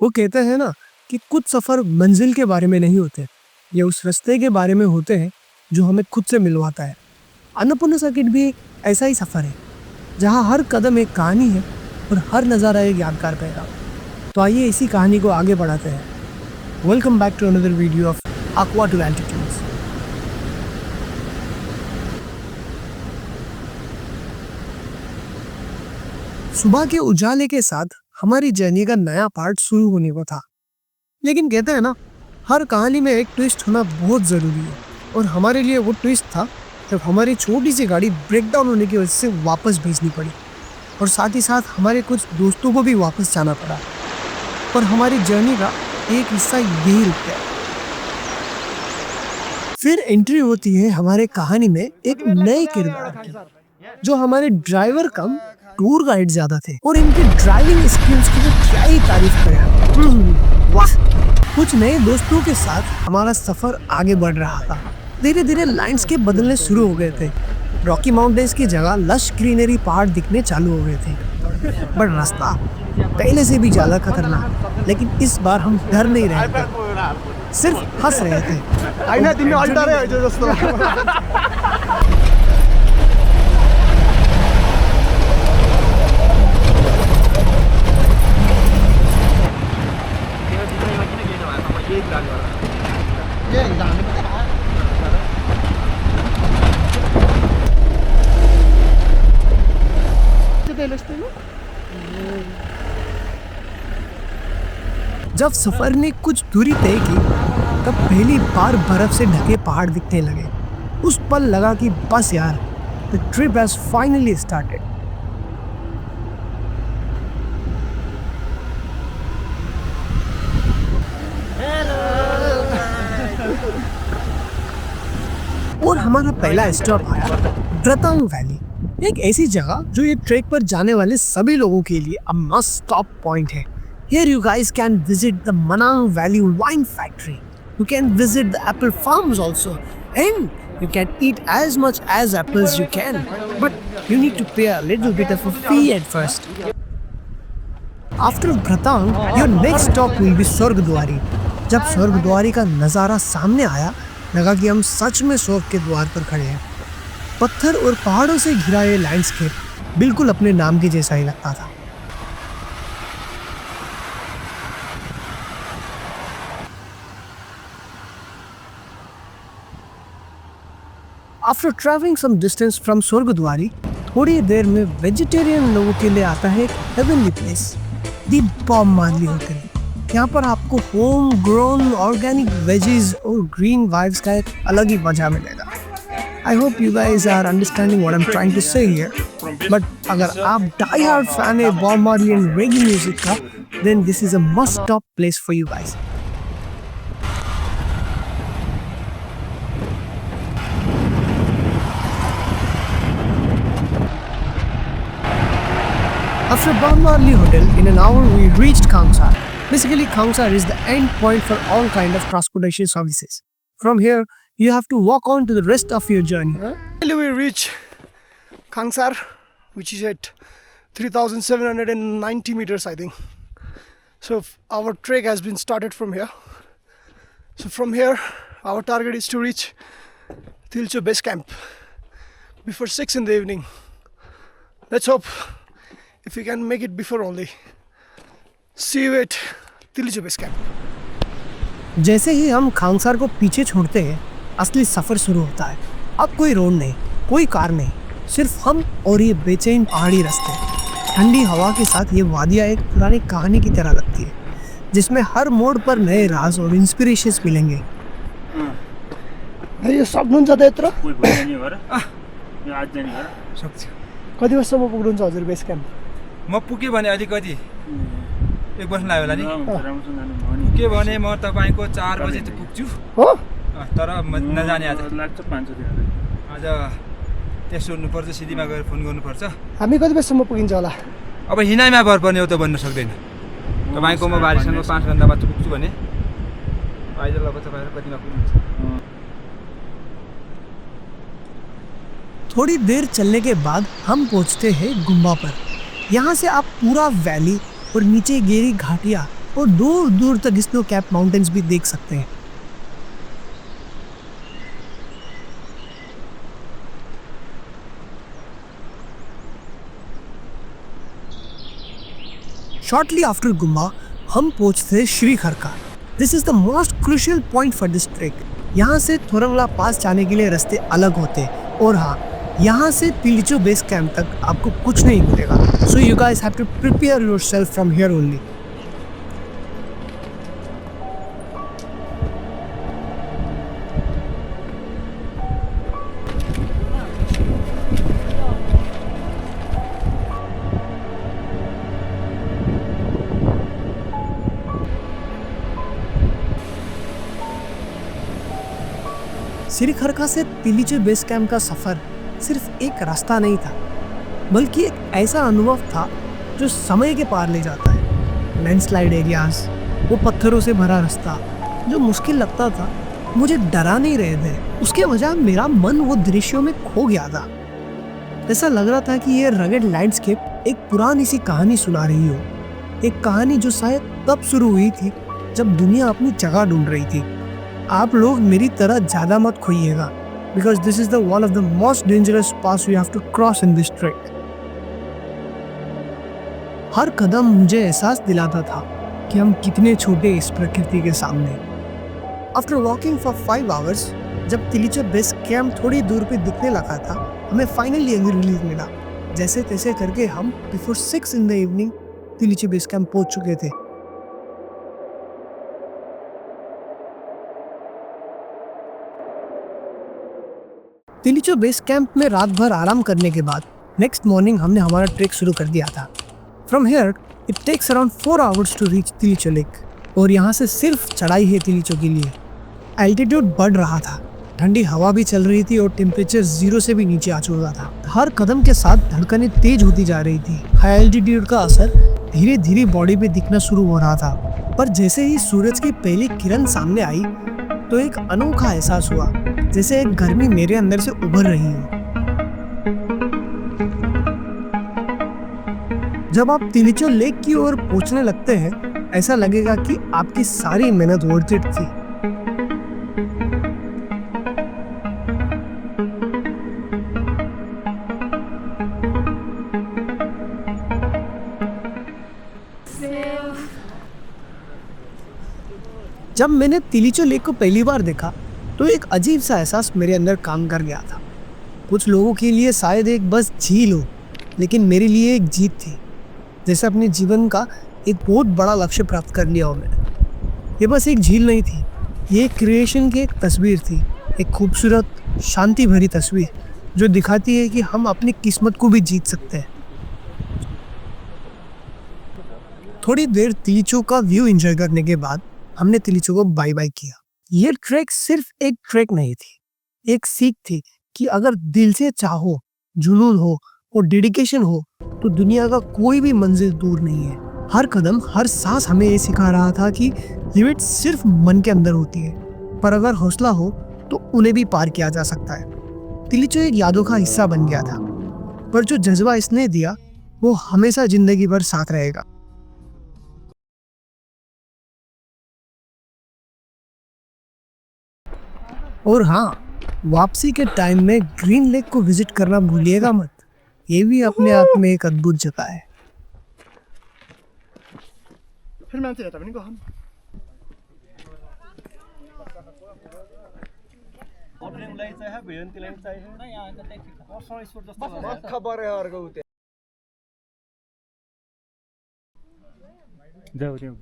वो कहते हैं ना कि कुछ सफ़र मंजिल के बारे में नहीं होते, ये उस रास्ते के बारे में होते हैं जो हमें खुद से मिलवाता है। अन्नपूर्णा सर्किट भी एक ऐसा ही सफ़र है जहाँ हर कदम एक कहानी है और हर नज़ारा एक यादगार पैगाम। तो आइए इसी कहानी को आगे बढ़ाते हैं। Welcome back to another video of Aqua to Altitudes. सुबह के उजाले के साथ हमारी जर्नी का नया पार्ट शुरू होने को था, लेकिन कहते हैं ना, हर कहानी में एक ट्विस्ट होना बहुत ज़रूरी है। और हमारे लिए वो ट्विस्ट था जब हमारी छोटी सी गाड़ी ब्रेक डाउन होने की वजह से वापस भेजनी पड़ी और साथ ही साथ हमारे कुछ दोस्तों को भी वापस जाना पड़ा और हमारी जर्नी का एक हिस्सा यही रुक गया। फिर एंट्री होती है हमारे कहानी में एक नए किरदार की, जो हमारे ड्राइवर कम टूर गाइड ज्यादा थे और इनके ड्राइविंग स्किल्स की तो क्या ही तारीफ करें। वाह! कुछ नए दोस्तों के साथ हमारा सफर आगे बढ़ रहा था। धीरे धीरे लैंडस्केप बदलने शुरू हो गए थे। रॉकी माउंटेन्स की जगह लश ग्रीनरी पहाड़ दिखने चालू हो गए थे। बट रास्ता पहले से भी ज्यादा खतरनाक, लेकिन इस बार हम डर नहीं रहे थे, सिर्फ हंस रहे थे। जब सफर ने कुछ दूरी तय की तब पहली बार बर्फ से ढके पहाड़ दिखने लगे। उस पल लगा कि बस यार, the trip has finally started. और हमारा पहला स्टॉप आया ब्रतांग वैली, एक ऐसी जगह जो ये ट्रैक पर जाने वाले सभी लोगों के लिए अ मस्ट स्टॉप पॉइंट है। Here you guys can visit the Manang Valley wine factory. You can visit the apple farms also, and you can eat as much as apples you can. But you need to pay a little bit of a fee at first. After Bratang, your next stop will be Swargadwari. जब स्वर्गद्वारी का नज़ारा सामने आया, लगा कि हम सच में स्वर्ग के द्वार पर खड़े हैं। पत्थर और पहाड़ों से घिरा ये लैंडस्केप बिल्कुल अपने नाम के जैसा ही लगता था। After traveling some distance from Swargadwari, थोड़ी देर में वेजिटेरियन लोगों के लिए आता है एक हेवनली प्लेस, दी बॉब मार्ली होटल। यहाँ पर आपको होम ग्रोन ऑर्गेनिक वेजीज और ग्रीन वाइब्स का एक अलग ही मजा मिलेगा। I hope you guys are understanding what I'm trying to say here. But अगर आप die hard fan है Bob Marley and reggae music का, then this is a must stop place for you guys. After Bob Marley Hotel, in an hour we reached Khangsar. Basically, Khangsar is the end point for all kind of transportation services. From here, you have to walk on to the rest of your journey. Finally, we reach Khangsar, which is at 3,790 meters, I think. So our trek has been started from here. So from here, our target is to reach Tilcho base camp before 6 in the evening. Let's hope if we can make it before only. See you at Tilcho base camp. जैसे ही हम खांगसार को पीछे छोड़ते हैं, असली सफर शुरू होता है। अब कोई रोड नहीं, कोई कार नहीं, सिर्फ हम और ये बेचैन पहाड़ी रास्ते। ठंडी हवा के साथ ये वादियाँ एक पुरानी कहानी की तरह लगती है, जिसमें हर मोड़ पर नए राज और इंस्पिरेशंस मिलेंगे। यो सक्नुहुन्छ त यत्रो कति वर्षसम्म पुग्नुहुन्छ हजुर बेस क्याम्प? म पुगेँ भने अलिकति एक वर्ष लाग्यो होला नि। पुगेँ भने म तपाईँको 4 बजे त पुग्छु हो, तर नजाने आज लाग्छ 5 बजे। आज टेस्ट गर्नुपर्छ, सिधीमा गएर फोन गर्नुपर्छ। हामी कति बजीसम्म पुगिन्छ होला? अब हिँडाइमा भर पर्ने हो त भन्न सक्दैन। तपाईँको म बारीसँग 5 घन्टा बाद पुग्छु भने आइजल अब तपाईँ कतिमा पुग्नुहुन्छ? थोड़ी देर चलने के बाद हम पहुंचते हैं गुम्बा पर। यहाँ से आप पूरा वैली और नीचे गिरी घाटियाँ और दूर दूर तक स्नो कैप माउंटेन्स भी देख सकते हैं। Shortly after Gumma, हम पहुंचते Shree Kharka. This is the most crucial point for this trek. यहाँ से थोरंगला पास जाने के लिए रास्ते अलग होते हैं और हाँ, यहाँ से तिलिचो बेस कैंप तक आपको कुछ नहीं मिलेगा। So you guys have to prepare yourself from here only. Shree Kharka से तिलिचो बेस कैंप का सफर सिर्फ एक रास्ता नहीं था, बल्कि एक ऐसा अनुभव था जो समय के पार ले जाता है। लैंडस्लाइड एरियाज, वो पत्थरों से भरा रास्ता जो मुश्किल लगता था, मुझे डरा नहीं रहे थे। उसके बजाय मेरा मन वो दृश्यों में खो गया था। ऐसा लग रहा था कि ये रगेड लैंडस्केप एक पुरानी सी कहानी सुना रही हो, एक कहानी जो शायद तब शुरू हुई थी जब दुनिया अपनी जगह ढूंढ रही थी। आप लोग मेरी तरह ज्यादा मत खोइएगा, because this is the one of the most dangerous pass we have to cross in this trek. हर कदम मुझे एहसास दिलाता था कि हम कितने छोटे इस प्रकृति के सामने। आफ्टर वॉकिंग फॉर 5 आवर्स, जब तिलिचो बेस कैंप थोड़ी दूर पे दिखने लगा था, हमें फाइनली एक रिलीफ मिला। जैसे तैसे करके हम before 6 in the evening Tilicho base camp पहुंच चुके थे। तिलिचो बेस कैंप में रात भर आराम करने के बाद नेक्स्ट मॉर्निंग हमने हमारा ट्रेक शुरू कर दिया था। From here it takes around 4 hours to reach Tilicho lake, और यहाँ से सिर्फ चढ़ाई है तिलिचो के लिए। एल्टीट्यूड बढ़ रहा था, ठंडी हवा भी चल रही थी और टेम्परेचर 0 से भी नीचे आ चुका था। हर कदम के साथ धड़कनें तेज होती जा रही थी। हाई एल्टीट्यूड का असर धीरे धीरे बॉडी पे दिखना शुरू हो रहा था, पर जैसे ही सूरज की पहली किरण सामने आई तो एक अनोखा एहसास हुआ, जैसे एक गर्मी मेरे अंदर से उभर रही हो। जब आप तिलिचो लेक की ओर पहुंचने लगते हैं, ऐसा लगेगा कि आपकी सारी मेहनत वर्थ इट थी। जब मैंने तिलिचो लेक को पहली बार देखा तो एक अजीब सा एहसास मेरे अंदर काम कर गया था। कुछ लोगों के लिए शायद एक बस झील हो, लेकिन मेरे लिए एक जीत थी, जैसे अपने जीवन का एक बहुत बड़ा लक्ष्य प्राप्त कर लिया हो मैंने। ये बस एक झील नहीं थी, ये एक क्रिएशन की एक तस्वीर थी, एक खूबसूरत शांति भरी तस्वीर जो दिखाती है कि हम अपनी किस्मत को भी जीत सकते हैं। थोड़ी देर तिलिचो का व्यू एंजॉय करने के बाद हमने तिलिचो को बाय बाय किया। ये ट्रैक सिर्फ एक ट्रैक नहीं थी, एक सीख थी कि अगर दिल से चाहो, जुनून हो और डेडिकेशन हो तो दुनिया का कोई भी मंजिल दूर नहीं है। हर कदम, हर सांस हमें ये सिखा रहा था कि लिमिट सिर्फ मन के अंदर होती है, पर अगर हौसला हो तो उन्हें भी पार किया जा सकता है। तिलिचो एक यादों का हिस्सा बन गया था, पर जो जज्बा इसने दिया वो हमेशा जिंदगी भर साथ रहेगा। और हाँ, वापसी के टाइम में ग्रीन लेक को विजिट करना भूलिएगा मत। ये भी अपने आप में एक अद्भुत जगह है। फिर मैं रहता नहीं कहा खबर है और गौते जाओ जाओ